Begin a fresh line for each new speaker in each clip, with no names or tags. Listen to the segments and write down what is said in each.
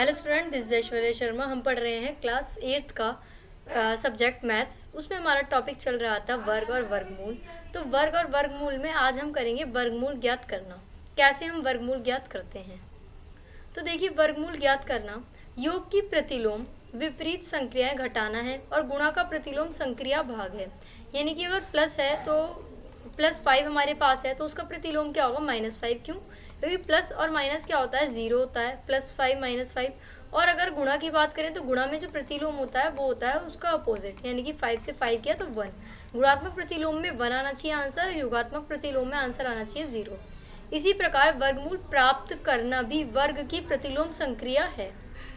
Hello student, this is Aishwarya Sharma. हम पढ़ रहे हैं क्लास 8th का सब्जेक्ट मैथ्स। उसमें हमारा टॉपिक चल रहा था वर्ग और वर्गमूल। तो वर्ग और वर्गमूल में आज हम करेंगे वर्गमूल ज्ञात करना। कैसे हम वर्गमूल ज्ञात करते हैं, तो देखिए, वर्गमूल ज्ञात करना योग की प्रतिलोम विपरीत संक्रियाएं घटाना है और गुणा का प्रतिलोम संक्रिया भाग है। यानी कि अगर प्लस है तो +5 हमारे पास है तो उसका प्रतिलोम क्या होगा -5। क्यों? क्योंकि प्लस और माइनस क्या होता है, 0 होता है। +5 -5। और अगर गुणा की बात करें तो गुणा में जो प्रतिलोम होता है वो होता है उसका अपोजिट, यानी कि 5 से 5 किया तो 1। गुणात्मक प्रतिलोम में 1 आना चाहिए आंसर, योगात्मक प्रतिलोम में आंसर आना चाहिए 0। इसी प्रकार वर्गमूल प्राप्त करना भी वर्ग की प्रतिलोम संक्रिया है।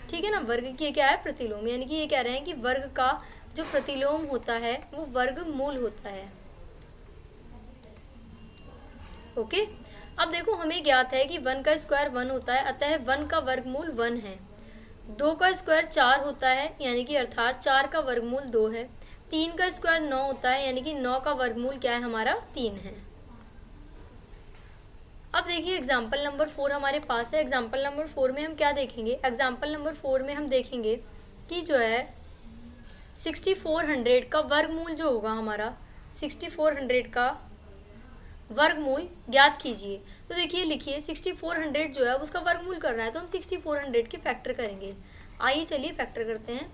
ठीक है ना, वर्ग की क्या है, प्रतिलोम। यानी कि ये कह रहे हैं कि वर्ग का जो प्रतिलोम होता है वो वर्गमूल होता है। ओके, अब देखो, हमें ज्ञात है कि 1 का स्क्वायर 1 होता है, अतः 1 का वर्गमूल 1 है। 2 का स्क्वायर 4 होता है, यानी कि अर्थात 4 का वर्गमूल 2 है। 3 का स्क्वायर 9 होता है, यानी कि 9 का वर्गमूल क्या है हमारा, 3 है। अब देखिए, एग्जाम्पल नंबर 4 हमारे पास है। एग्जाम्पल नंबर 4 में हम क्या देखेंगे, एग्जाम्पल नंबर 4 में हम देखेंगे कि जो है 6400 का वर्गमूल जो होगा हमारा, 6400 का वर्गमूल ज्ञात कीजिए। तो देखिए, लिखिए 6400 जो है उसका वर्गमूल करना है, तो हम 6400 के फैक्टर करेंगे। आइए चलिए फैक्टर करते हैं।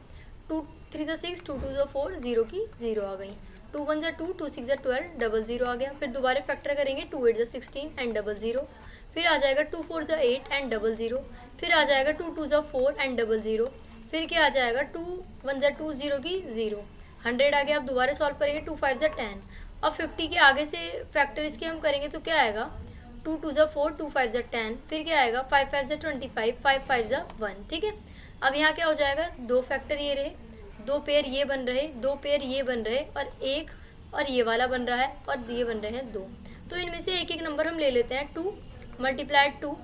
2 3 6, 2 2 4, 0 की 0 आ गई। 2 1 2, 2 6 12, डबल 0 आ गया। फिर दोबारा फैक्टर करेंगे, 2 8 16 एंड डबल 0। फिर आ जाएगा 2 4 8 एंड डबल 0। फिर आ जाएगा 2 2 4 एंड डबल 0। फिर क्या आ जाएगा, 2 1 2, 0 की 0, 100 आ गया। अब दोबारा सॉल्व करेंगे, 2 5 10। अब 50 के आगे से फैक्टर इसके हम करेंगे तो क्या आएगा, 2 2 4, 2 5 10। फिर क्या आएगा, 5 5 25, 5 5 1। ठीक है, अब यहाँ क्या हो जाएगा, दो फैक्टर ये रहे, दो पेयर ये बन रहे, दो पेयर ये बन रहे, और एक और ये वाला बन रहा है, और ये बन रहे हैं 2। तो इनमें से एक एक नंबर हम ले लेते हैं। 2 मल्टीप्लाइड 2,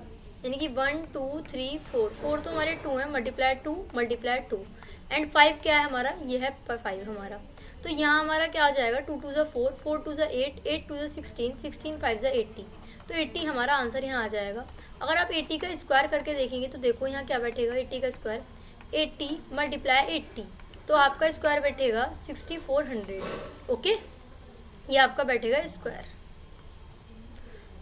यानी कि 1 2 3 4, 4 तो हमारे 2 है, मल्टीप्लाइड 2 मल्टीप्लाइड 2, एंड 5 क्या है हमारा, ये है 5 हमारा। तो यहाँ हमारा क्या आ जाएगा, 2 2 4, 4 2 8, 8 2 16, 16 5 80। तो 80 हमारा आंसर यहाँ आ जाएगा। अगर आप 80 का स्क्वायर करके देखेंगे तो देखो यहाँ क्या बैठेगा, 80 का स्क्वायर 80 मल्टीप्लाई 80, तो आपका स्क्वायर बैठेगा 6400। ओके, ये आपका बैठेगा स्क्वायर।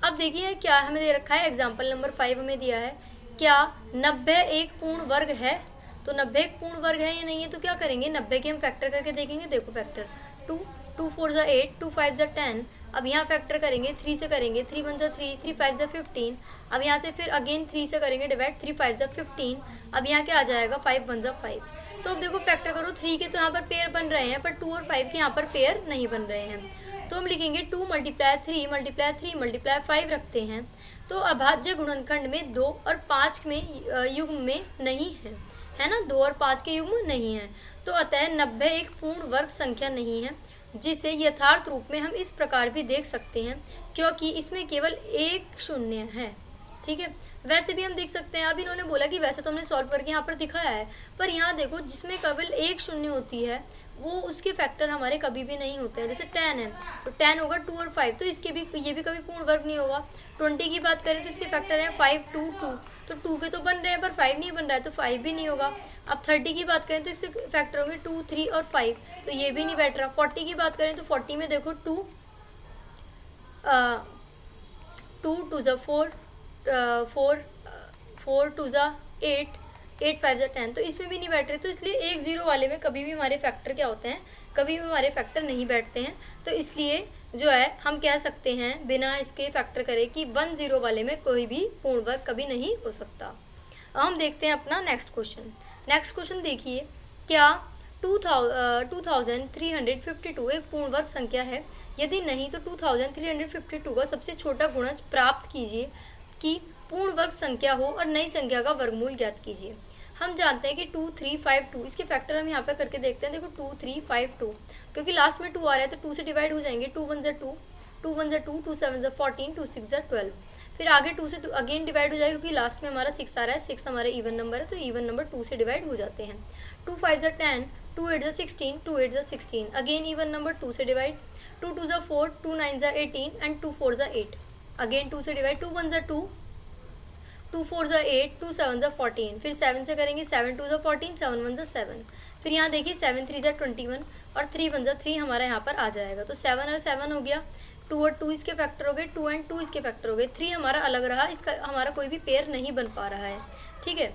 अब देखिए क्या हमें दे रखा है, एग्जाम्पल नंबर 5 हमें दिया है, क्या 90 एक पूर्ण वर्ग है। तो 90 एक पूर्ण वर्ग है या नहीं है, तो क्या करेंगे, 90 के हम फैक्टर करके देखेंगे। देखो फैक्टर, 2 2 4 8, 2 5 10। अब यहाँ फैक्टर करेंगे, 3 से करेंगे, 3 1 3, 3 5 15। अब यहाँ से फिर अगेन 3 से करेंगे डिवाइड, 3 5 15। अब यहाँ क्या आ जाएगा, 5 1 5। तो अब देखो फैक्टर करो, 3 के तो यहाँ पर पेयर बन रहे हैं, पर 2 और 5 के यहाँ पर पेयर नहीं बन रहे हैं। तो हम लिखेंगे 2 मल्टीप्लाई 3 मल्टीप्लाई 3 मल्टीप्लाई 5 रखते हैं। तो अभाज्य गुणनखंड में 2 और 5 में युग्म में नहीं है ना, 2 और 5 के युग्म नहीं है। तो अतः 90 एक पूर्ण वर्ग संख्या नहीं है, जिसे यथार्थ रूप में हम इस प्रकार भी देख सकते हैं, क्योंकि इसमें केवल एक शून्य है। ठीक है, वैसे भी हम देख सकते हैं। अब इन्होंने बोला कि वैसे तो हमने सॉल्व करके यहाँ पर दिखाया है, पर यहाँ देखो जिसमें केवल एक शून्य होती है वो उसके फैक्टर हमारे कभी भी नहीं होते हैं। जैसे 10 है तो 10 होगा 2 और 5, तो इसके भी ये भी कभी पूर्ण वर्ग नहीं होगा। 20 की बात करें तो इसके फैक्टर हैं 5 2 2, तो 2 के तो बन रहे हैं पर 5 नहीं बन रहा है, तो 5 भी नहीं होगा। अब 30 की बात करें तो इसके फैक्टर होंगे 2 3 और 5, तो ये भी नहीं बैठ रहा। 40 की बात करें तो 40 में देखो 2 2 2 4, 4 2 8, 8 5 10, तो इसमें भी नहीं बैठ रहे। तो इसलिए 1 0 वाले में कभी भी हमारे फैक्टर क्या होते हैं, कभी भी हमारे फैक्टर नहीं बैठते हैं। तो इसलिए जो है हम कह सकते हैं बिना इसके फैक्टर करे कि 1 0 वाले में कोई भी पूर्ण वर्ग कभी नहीं हो सकता। अब हम देखते हैं अपना नेक्स्ट क्वेश्चन। नेक्स्ट क्वेश्चन देखिए, क्या 2352 एक पूर्ण वर्ग संख्या है? यदि नहीं तो 2352 का सबसे छोटा गुणज प्राप्त कीजिए कि पूर्ण वर्ग संख्या हो और नई संख्या का वर्गमूल ज्ञात कीजिए। हम जानते हैं कि 2352, इसके फैक्टर हम यहाँ पे करके देखते हैं। देखो 2352, क्योंकि लास्ट में 2 आ रहा है तो 2 से डिवाइड हो जाएंगे। 2 1 2, 2 1 2, 2 7 14, 2 6 12। फिर आगे 2 से अगेन डिवाइड हो जाएगा, क्योंकि लास्ट में हमारा 6 आ रहा है। 6 हमारे इवन नंबर है, तो इवन नंबर 2 से डिवाइड हो जाते हैं। 2 5 10, 2 8 16, 2 8 16, अगेन इवन नंबर 2 से डिवाइड। 2 2 4, 2 9 18 एंड 2 4 8, अगेन 2 से डिवाइड। 2 1 2, टू फोर ज़ा 8, टू सेवन ज़ा 14, फिर 7 से करेंगे 7 2 ज़ा 14, 7 1 ज़ा 7, फिर यहाँ देखिए 7 3 ज़ा 21 और 3 1 ज़ा 3 हमारा यहाँ पर आ जाएगा। तो 7 और 7 हो गया, 2 और 2 इसके फैक्टर हो गए, 2 एंड 2 इसके फैक्टर हो गए, 3 हमारा अलग रहा, इसका हमारा कोई भी पेयर नहीं बन पा रहा है। ठीक है,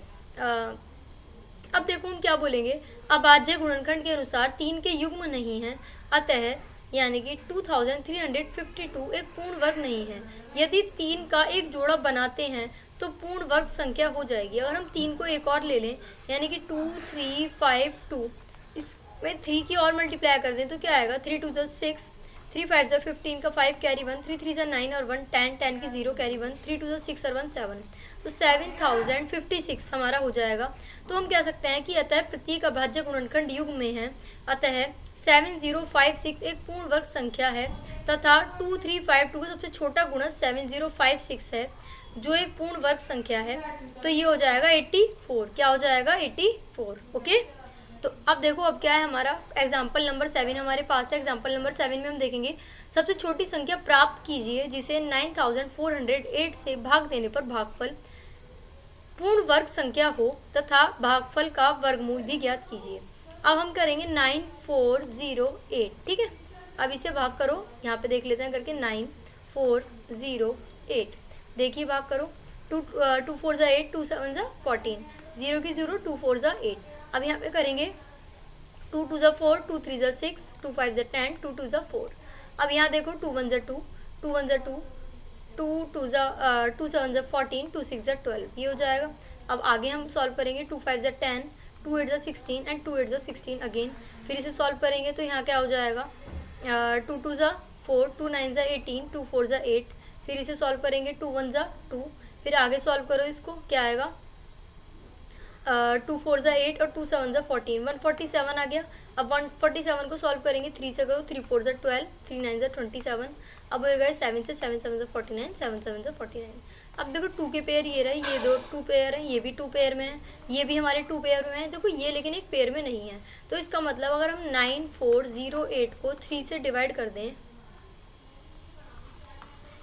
अब देखो हम क्या बोलेंगे, अभाज्य गुणनखंड के अनुसार 3 के युग्म नहीं है, अतः यानी कि 2352 एक पूर्ण वर्ग नहीं है। यदि 3 का एक जोड़ा बनाते हैं तो पूर्ण वर्ग संख्या हो जाएगी। अगर हम 3 को एक और ले लें यानी कि 2 3 5 2, इसमें 3 की और मल्टीप्लाई कर दें तो क्या आएगा, 3 2 6, 3 5 ज़ा 15 का 5 कैरी 1, 3 3 ज़ा 9 और 1 10, 10 की 0 कैरी 1, 3 2 ज़ा 6 और 1 7, तो 7056 हमारा हो जाएगा। तो हम कह सकते हैं कि अतः प्रत्येक अभाज्य गुणनखंड युग्म में है, अतः 7056 एक पूर्ण वर्ग संख्या है तथा 2352 का सबसे छोटा गुणज 7056 है जो एक पूर्ण वर्ग संख्या है। तो ये हो जाएगा 84, क्या हो जाएगा 84। ओके, तो अब देखो अब क्या है हमारा एग्जाम्पल नंबर 7 हमारे पास है। एग्जाम्पल नंबर 7 में हम देखेंगे सबसे छोटी संख्या प्राप्त कीजिए जिसे 9408 से भाग देने पर भागफल पूर्ण वर्ग संख्या हो तथा भागफल का वर्गमूल भी ज्ञात कीजिए। अब हम करेंगे 9408। ठीक है, अब इसे भाग करो, यहाँ पे देख लेते हैं करके 9408, देखिए भाग करो, 2 4 ज़ा 8, 2 7 ज़ा 14, 0 की 0, 2 4 ज़ा 8। अब यहाँ पे करेंगे 2 2 ज़ा 4, 2 3 ज़ा 6, 2 5 ज़ा 10, 2 2 ज़ा 4। अब यहाँ देखो 2 1 ज़ा 2, 2 1 ज़ा 2, 2 2 ज़ा 2 7 ज़ा 14, 2 6 ज़ा 12, ये हो जाएगा। अब आगे हम सॉल्व करेंगे 2 5 ज़ा 10, 2 8 ज़ा 16 एंड 2 8 ज़ा 16 अगेन, फिर इसे सॉल्व करेंगे तो यहाँ क्या हो जाएगा, 2 2 ज़ा 4, 2 9 ज़ा 18, 2 4 ज़ा 8, फिर इसे सॉल्व करेंगे 2 1 ज़ा 2, फिर आगे सॉल्व करो इसको, क्या आएगा 2 4 ज़ा 8 और 2 7 ज़ा 14, 147 आ गया। अब 147 को सॉल्व करेंगे 3 से करो, 3 4 ज़ा 12, 3 9 ज़ा 27, अब हो गए 7 से, 7 7 ज़ा 49, 7 7 ज़ा 49। अब देखो 2 के पेयर ये रहे, ये दो 2 पेयर हैं, ये भी 2 पेयर में है, ये भी हमारे 2 पेयर में है, देखो ये लेकिन एक पेयर में नहीं है। तो इसका मतलब अगर हम 9408 को 3 से डिवाइड कर दें,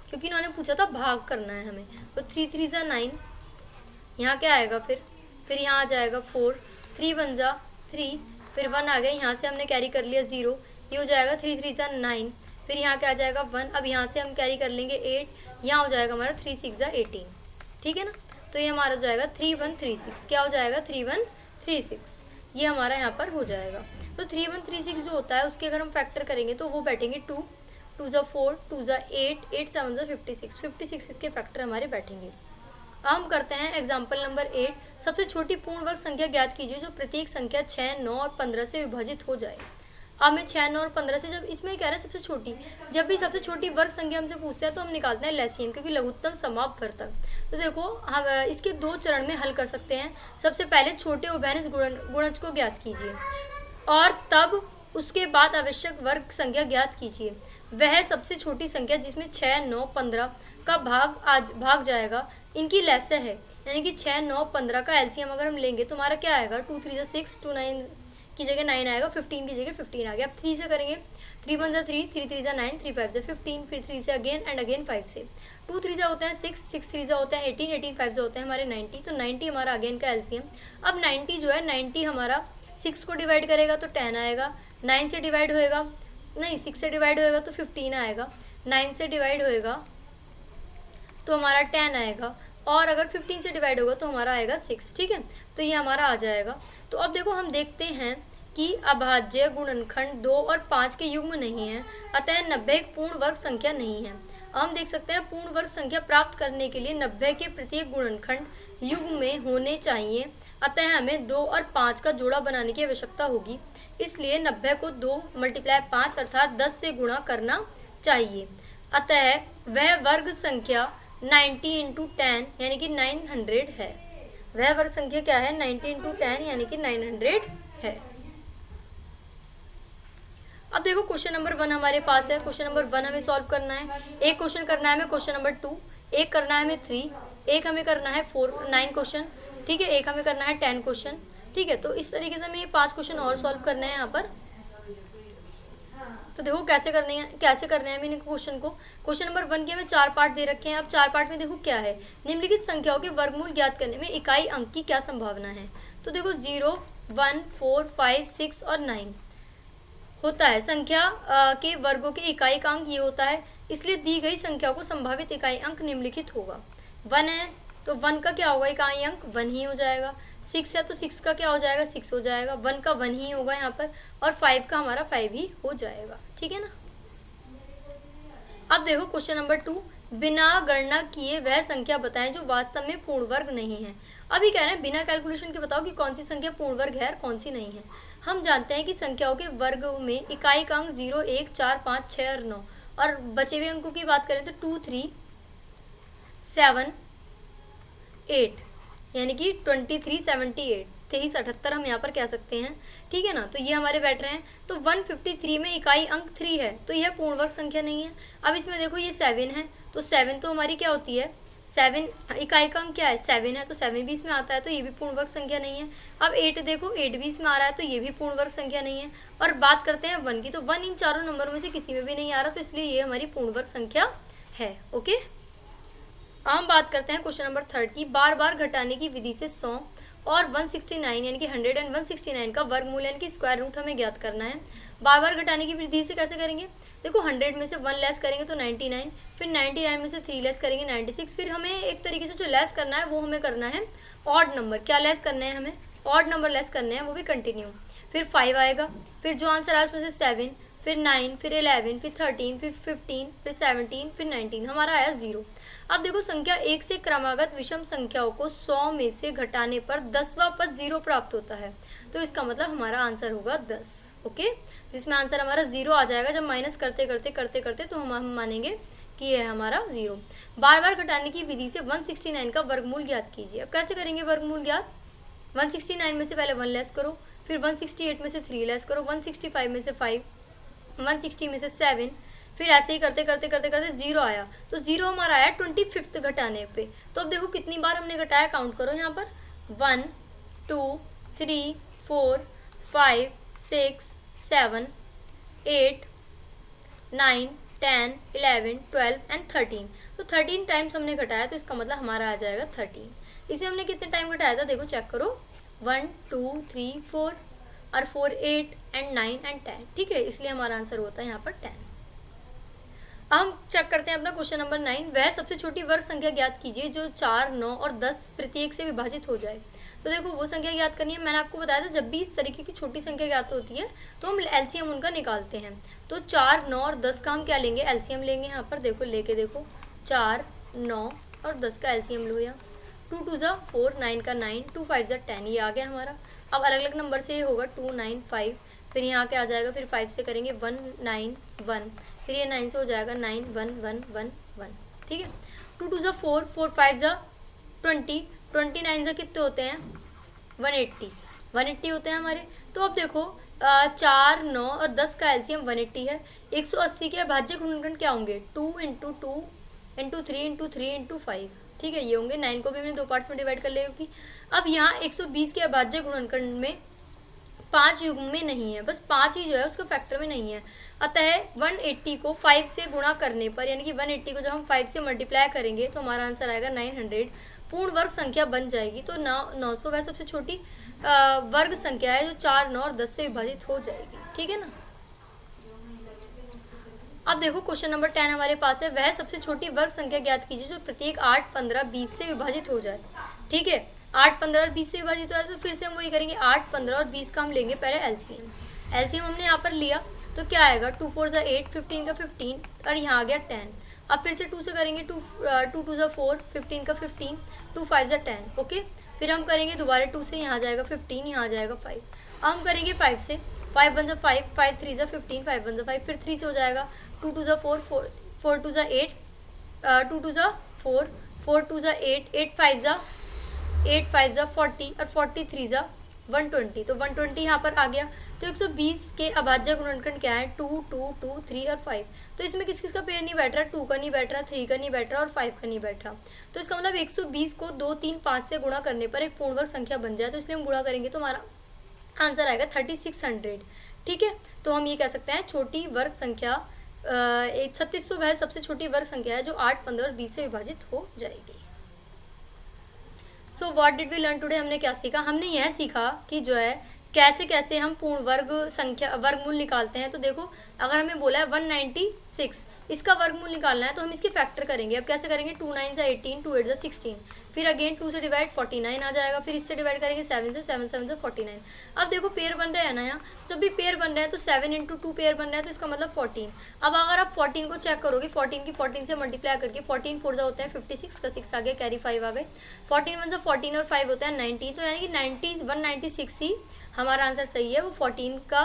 क्योंकि इन्होंने पूछा था भाग करना है हमें, तो 3 3 ज़ा 9, यहाँ क्या आएगा, फिर यहाँ आ जाएगा 4, 3 1 ज़ा 3, फिर 1 आ गया, यहाँ से हमने कैरी कर लिया 0, ये हो जाएगा 3 3 ज़ा 9, फिर यहाँ क्या आ जाएगा 1, अब यहाँ से हम कैरी कर लेंगे 8, यहाँ हो जाएगा हमारा 3 6 ज़ा 18। ठीक है ना, तो ये हमारा हो जाएगा 3136, क्या हो जाएगा 3136, ये हमारा यहाँ पर हो जाएगा। तो 3136 जो होता है उसके अगर हम फैक्टर करेंगे तो वो बैठेंगे 2 2 ज़ा 4, 2 ज़ा 8, 8 7 ज़ा 56, 56 इसके फैक्टर हमारे बैठेंगे। हम करते हैं एग्जाम्पल नंबर 8, सबसे छोटी पूर्ण वर्ग संख्या ज्ञात कीजिए जो प्रत्येक संख्या 6 9 और 15 से विभाजित हो जाए। अब मैं 6 9 और 15 से, जब इसमें कह रहा है सबसे छोटी, जब भी सबसे छोटी वर्ग संख्या हमसे पूछते हैं तो हम निकालते हैं LCM, क्योंकि लघुत्तम समापवर्तक। तो देखो हम इसके 2 चरण में हल कर सकते हैं। सबसे पहले छोटे उभयनिष्ठ गुणज को ज्ञात कीजिए और तब उसके बाद आवश्यक वर्ग संख्या ज्ञात कीजिए। वह सबसे छोटी संख्या जिसमें 6 9 15 का भाग जाएगा, इनकी लैसे है, यानी कि 6 9 15 का LCM अगर हम लेंगे तो हमारा क्या आएगा, 2 3 ज़ा 6, 2 9 की जगह 9 आएगा, 15 की जगह 15 आ गया। अब 3 से करेंगे, 3 1 ज़ा 3, 3 3 ज़ा 9, 3 5 ज़ा 15, फिर 3 से अगेन एंड अगेन 5 से, 2 3 ज़ा होता है 6, 6 3 ज़ा होता है 18, 18 5 ज़ा होता है हमारे 90, तो 90 हमारा अगेन का LCM। अब 90 जो है, 90 हमारा 6 को डिवाइड करेगा तो 10 आएगा, 9 से डिवाइड होएगा, नहीं 6 से डिवाइड होएगा तो 15 आएगा, 9 से डिवाइड होएगा तो हमारा 10 आएगा, और अगर 15 से डिवाइड होगा तो हमारा आएगा 6। ठीक है, तो ये हमारा आ जाएगा। तो अब देखो हम देखते हैं कि अभाज्य गुणनखंड 2 और 5 के युग्म नहीं है, अतः 90 एक पूर्ण वर्ग संख्या नहीं है। हम देख सकते हैं पूर्ण वर्ग संख्या प्राप्त करने के लिए 90 के प्रत्येक गुणनखंड युग्म में होने चाहिए, अतः हमें 2 और 5 का जोड़ा बनाने की आवश्यकता होगी। इसलिए 90 को 2 × 5 अर्थात 10 से गुणा करना चाहिए। अतः वह वर्ग संख्या 90 × 10 यानी कि 900 है। वह वर्ग संख्या क्या है, 90 × 10 यानी कि 900 है। अब देखो क्वेश्चन नंबर 1 हमारे पास है। क्वेश्चन नंबर 1 हमें सॉल्व करना है। एक क्वेश्चन करना है हमें क्वेश्चन नंबर 2, एक करना है हमें 3, एक हमें करना है 9 क्वेश्चन, ठीक है, एक हमें करना है 10 क्वेश्चन। ठीक है, तो इस तरीके से हमें 5 क्वेश्चन और सॉल्व करना है यहाँ पर। तो देखो कैसे करने हैं मैंने क्वेश्चन को। क्वेश्चन नंबर 1 के हमें 4 पार्ट दे रखे हैं। अब 4 पार्ट में देखो क्या है, निम्नलिखित संख्याओं के वर्गमूल ज्ञात करने में इकाई अंक की क्या संभावना है। तो देखो 0, 1, 4, 5, 6 और 9 होता है। संख्या के वर्गों के इकाई का अंक ये होता है, इसलिए दी गई संख्या को संभावित इकाई अंक निम्नलिखित होगा। 1 है तो 1 का क्या होगा, इकाई अंक 1 ही हो जाएगा। 6 है तो 6 का क्या हो जाएगा, 6 हो जाएगा। 1 का 1 ही होगा यहाँ पर, और 5 का हमारा 5 ही हो जाएगा। ठीक है ना। अब देखो क्वेश्चन नंबर 2, बिना गणना किए वह संख्या बताएं जो वास्तव में पूर्ण वर्ग नहीं है। अभी कह रहे हैं बिना कैलकुलेशन के बताओ कि कौन सी संख्या पूर्ण वर्ग है और कौन सी नहीं है। हम जानते हैं कि संख्याओं के वर्ग में इकाई का अंक 0, 1, 4, 5, 6 और 9, और बचे हुए अंकों की बात करें तो 2, 3, 7, 8, यानी कि 23, 78, 23, 78 हम यहाँ पर कह सकते हैं। ठीक है ना। तो ये हमारे बैठ रहे हैं। तो 153 में इकाई अंक 3 है, तो यह पूर्ण वर्ग संख्या नहीं है। अब इसमें देखो ये 7 है, तो 7 तो हमारी क्या होती है, 7 इकाई का अंक क्या है, 7 है, तो 7 भी इसमें आता है, तो ये भी पूर्ण वर्ग संख्या नहीं है। अब 8 देखो, 8 भी इसमें आ रहा है, तो ये भी पूर्ण वर्ग संख्या नहीं है। और बात करते हैं 1 की, तो 1 इन चारों नंबरों में से किसी में भी नहीं आ रहा, तो इसलिए ये हमारी पूर्ण वर्ग संख्या है। ओके। हम बात करते हैं क्वेश्चन नंबर 3 की। बार बार घटाने की विधि से 100 और 169 यानी कि 100 एंड 169 का वर्गमूल यानी कि स्क्वायर रूट हमें ज्ञात करना है। बार बार घटाने की विधि से कैसे करेंगे, देखो 100 में से 1 लेस करेंगे तो 99, फिर 99 में से 3 लेस करेंगे 96, फिर हमें एक तरीके से जो लेस करना है वो हमें करना है ऑड नंबर। क्या लेस करना है, हमें ऑड नंबर लेस करने हैं, वो भी कंटिन्यू। फिर 5 आएगा, फिर जो आंसर आया उसमें से 7, फिर 9, फिर 11, फिर 13, फिर 15, फिर 17, फिर 19, हमारा आया 0। अब देखो संख्या 1 से क्रमागत विषम संख्याओं को 100 में से घटाने पर 10वां पद 0 प्राप्त होता है, तो इसका मतलब हमारा आंसर होगा 10। ओके, जिसमें आंसर हमारा 0 आ जाएगा। जब माइनस करते करते करते करते तो हम मानेंगे कि ये है हमारा 0। बार बार घटाने की विधि से 169 का वर्गमूल ज्ञात कीजिए। अब कैसे करेंगे वर्गमूल ज्ञात, 169 में से पहले 1 लेस करो, फिर 168 में से 3 लेस करो, 165 में से 5, 160 में से 7, फिर ऐसे ही करते करते करते करते 0 आया, तो 0 हमारा आया 25th घटाने पे। तो अब देखो कितनी बार हमने घटाया, काउंट करो यहाँ पर 1, 2, 3, 4, 5, 6, 7, 8, 9, 10, 11, 12 एंड 13। तो 13 टाइम्स हमने घटाया, तो इसका मतलब हमारा आ जाएगा 13। इसे हमने कितने टाइम घटाया था, देखो चेक करो, 1, 2, 3, 4 और 4, 8 एंड 9 एंड 10। ठीक है, इसलिए हमारा आंसर होता है यहाँ पर 10। अब हम चेक करते हैं अपना क्वेश्चन नंबर 9। वह सबसे छोटी वर्ग संख्या ज्ञात कीजिए जो 4, 9 और 10 प्रत्येक से विभाजित हो जाए। तो देखो वो संख्या ज्ञात करनी है। मैंने आपको बताया था जब भी इस तरीके की छोटी संख्या ज्ञात होती है तो हम एलसीएम उनका निकालते हैं। तो 4, 9 और 10 का हम क्या लेंगे, एलसीएम लेंगे। यहाँ पर देखो लेके देखो 4, 9 और 10 का एलसीएम लो। यहाँ 2 2 ज़ा 4, 9 का 9, 2 5 ज़ा 10, ये आ गया हमारा। अब अलग अलग नंबर से ये होगा 2, 9, 5, फिर यहाँ के आ जाएगा, फिर 5 से करेंगे 1, 9, 1, फिर ये 9 से हो जाएगा 9, 1, 1, 1, 1। ठीक है, 2 2 ज़ा 4, 4 5 ज़ा 20, 29 ज़ा कितने होते हैं 180, 180 होते हैं हमारे। तो अब देखो 4, 9 और 10 का एलसीएम 180 है। 180 के अभाज्य गुणनखंड क्या होंगे, 2 × 2 × 3 × 3 × 5। ठीक है, ये होंगे। 9 को भी हमने 2 पार्ट्स में डिवाइड कर लिया क्योंकि अब यहाँ 120 के अभाज्य गुणनखंड में 5 युग्म में नहीं है, बस 5 ही जो है उसको फैक्टर में नहीं है। अतः 180 को 5 से गुणा करने पर, यानी कि 180 को जब हम 5 से मल्टीप्लाई करेंगे तो हमारा आंसर आएगा 900, पूर्ण वर्ग संख्या बन जाएगी। तो 900 वह सबसे छोटी वर्ग संख्या है जो 4, 9 और 10 से विभाजित हो जाएगी। ठीक है ना। अब देखो क्वेश्चन नंबर 10 हमारे पास है। वह सबसे छोटी वर्ग संख्या ज्ञात कीजिए जो प्रत्येक 8, 15, 20 से विभाजित हो जाए। ठीक है, 8, 15 और 20 से विभाजित हो जाए तो फिर से हम वही करेंगे, 8, 15 और 20 का हम लेंगे पहले एलसीएम। एलसीएम हमने यहाँ पर लिया तो क्या आएगा, 2 4 ज़ा 8, 15 का 15 और यहाँ आ गया 10। अब फिर से 2 से करेंगे, 2 2 ज़ा 4, 15 का 15, 2 5 ज़ा 10। ओके, फिर हम करेंगे दोबारा 2 से, यहाँ आ जाएगा 15, यहाँ आ जाएगा 5। अब हम करेंगे 5 से, 5 1 ज़ा 5, 5 3 ज़ा 15, 5 1 ज़ा 5, फिर 3 से हो जाएगा 2 2 ज़ा 4, 4 2 ज़ा 8, 2 2 ज़ा 4, 4 2 ज़ा 8, 8 5 ज़ा 40 और 43 ज़ा 120। तो 120 यहाँ पर आ गया। तो 120 के अभाज्य गुणनखंड क्या है, 2 2 2 3 और 5। तो इसमें किस किस का पेयर नहीं बैठ रहा, 2 का नहीं बैठ रहा, 3 का नहीं बैठ रहा और 5 का नहीं बैठ रहा। तो इसका मतलब 120 को 2 3 5 से गुणा करने पर एक पूर्ण वर्ग संख्या बन जाए, तो इसलिए हम गुणा करेंगे तो हमारा आंसर आएगा 3600। ठीक है, तो हम ये कह सकते हैं छोटी वर्ग संख्या एक 3600 वह सबसे छोटी वर्ग संख्या है जो 8, 15 और 20 से विभाजित हो जाएगी। So what did we learn today, हमने क्या सीखा? हमने यह सीखा कि जो है कैसे कैसे हम पूर्ण वर्ग संख्या वर्गमूल निकालते हैं। तो देखो, अगर हमें बोला है 196, इसका वर्गमूल निकालना है तो हम इसके फैक्टर करेंगे। अब कैसे करेंगे? 2 9 से 18, 2 8 से 16, फिर अगेन 2 से डिवाइड 49 आ जाएगा, फिर इससे डिवाइड करेंगे 7 से, 7 7 से 49। अब देखो पेयर बन रहे हैं ना यहाँ, जब भी पेयर बन रहे हैं तो 7 इंटू 2 पेयर बन रहा है तो इसका मतलब 14। अब अगर आप 14 को चेक करोगे, 14 की 14 से मल्टीप्लाई करके 14 4 होते हैं 56 का 6 आ गए, कैरी 5 आ गए, 14 1 से 14 और 5 होता है 90, तो यानी कि 196 ही हमारा आंसर सही है। वो 14 का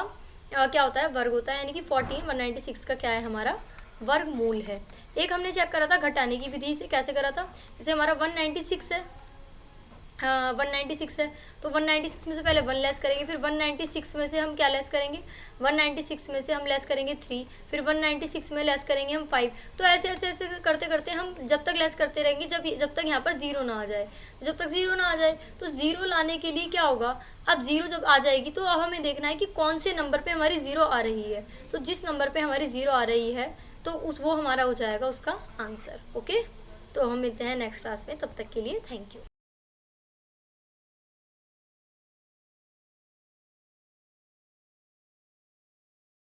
क्या होता है? वर्ग होता है, यानी कि 14 196 का क्या है? हमारा वर्गमूल है। एक हमने चेक करा था घटाने की विधि से, कैसे करा था? जैसे हमारा 196 है, 196 है, तो 196 में से पहले 1 लेस करेंगे, फिर 196 में से हम क्या लेस करेंगे? 196 में से हम लेस करेंगे 3, फिर 196 में लेस करेंगे हम 5। तो ऐसे ऐसे ऐसे करते करते हम जब तक लेस करते रहेंगे जब तक यहाँ पर जीरो ना आ जाए। जब तक जीरो ना आ जाए तो जीरो लाने के लिए क्या होगा? अब जीरो जब आ जाएगी तो अब हमें देखना है कि कौन से नंबर पे हमारी जीरो आ रही है। तो जिस नंबर पे हमारी जीरो आ रही है तो वो हमारा हो जाएगा उसका आंसर। ओके, तो हम मिलते हैं नेक्स्ट क्लास में, तब तक के लिए थैंक यू।